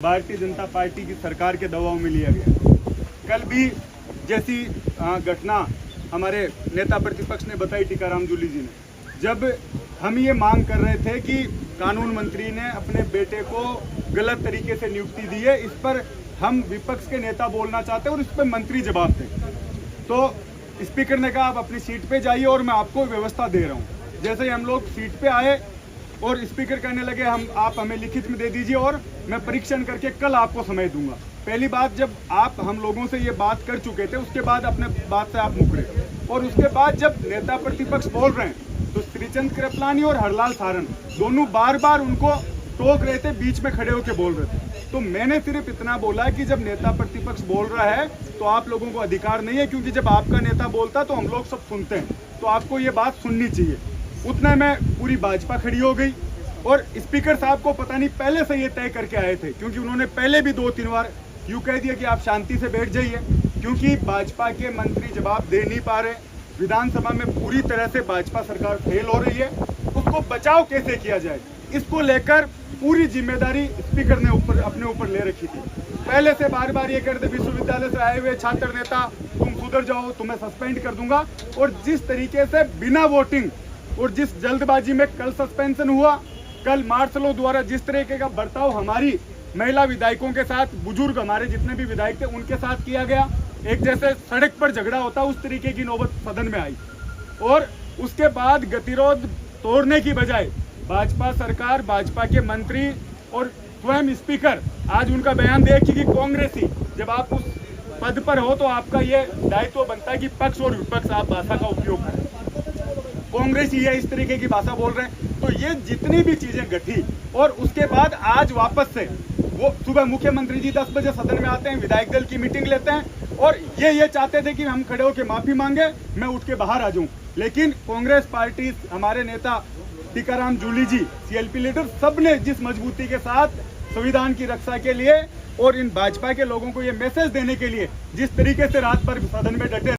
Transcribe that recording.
Bharatiya Janata party की सरकार के दबाव में लिया गया। कल भी जैसी घटना हमारे नेता प्रतिपक्ष ने बताई टीकाराम जूली जी ने, जब हम ये मांग कर रहे थे कि कानून मंत्री ने अपने बेटे को गलत तरीके से नियुक्ति दी है, इस पर हम विपक्ष के नेता बोलना चाहते हैं और इस पर मंत्री जवाब दें, तो स्पीकर ने कहा आप अपनी सीट पे जाइए और मैं आपको व्यवस्था दे रहा हूँ। जैसे ही हम लोग सीट पे आए और स्पीकर कहने लगे आप हमें लिखित में दे दीजिए और मैं परीक्षण करके कल आपको समय दूंगा। पहली बात, जब आप हम लोगों से ये बात कर चुके थे उसके बाद अपने बात से आप मुकरे, और उसके बाद जब नेता प्रतिपक्ष बोल रहे हैं तो श्रीचंद कृपलानी और हरलाल सारन दोनों बार बार उनको टोक रहे थे, बीच में खड़े होकर बोल रहे थे। तो मैंने सिर्फ इतना बोला कि जब नेता प्रतिपक्ष बोल रहा है तो आप लोगों को अधिकार नहीं है, क्योंकि जब आपका नेता बोलता है तो हम लोग सब सुनते हैं, तो आपको ये बात सुननी चाहिए। उतने में पूरी भाजपा खड़ी हो गई और स्पीकर साहब को पता नहीं पहले से ये तय करके आए थे, क्योंकि उन्होंने पहले भी 2-3 बार यूँ कह दिया कि आप शांति से बैठ जाइए, क्योंकि भाजपा के मंत्री जवाब दे नहीं पा रहे। विधानसभा में पूरी तरह से भाजपा सरकार फेल हो रही है, उसको बचाव कैसे किया जाए, इसको लेकर पूरी जिम्मेदारी स्पीकर ने अपने ऊपर ले रखी थी। पहले से बार बार ये कहते विश्वविद्यालय से आए हुए छात्र नेता तुम सुधर जाओ, तुम्हें सस्पेंड कर दूंगा, और जिस तरीके से बिना वोटिंग और जिस जल्दबाजी में कल सस्पेंशन हुआ, कल मार्शलों द्वारा जिस तरीके का बर्ताव हमारी महिला विधायकों के साथ, बुजुर्ग हमारे जितने भी विधायक थे उनके साथ किया गया, एक जैसे सड़क पर झगड़ा होता उस तरीके की नौबत सदन में आई। और उसके बाद गतिरोध तोड़ने की बजाय भाजपा सरकार, भाजपा के मंत्री और स्वयं स्पीकर आज उनका बयान देखिए कि कांग्रेसी, जब आप उस पद पर हो तो आपका ये दायित्व बनता है कि पक्ष और विपक्ष आप भाषा का उपयोग करें। कांग्रेस ही है इस तरीके की भाषा बोल रहे हैं। तो ये जितनी भी चीजें घटी और उसके बाद आज वापस से वो सुबह मुख्यमंत्री जी 10 बजे सदन में आते हैं, विधायक दल की मीटिंग लेते हैं और ये चाहते थे कि हम खड़े होकर माफी मांगे, मैं उठ के बाहर आ जाऊं। लेकिन कांग्रेस पार्टी, हमारे नेता टीकाराम जूली जी, सीएलपी लीडर, सबने जिस मजबूती के साथ संविधान की रक्षा के लिए और इन भाजपा के लोगों को ये मैसेज देने के लिए जिस तरीके से रात भर सदन में डटे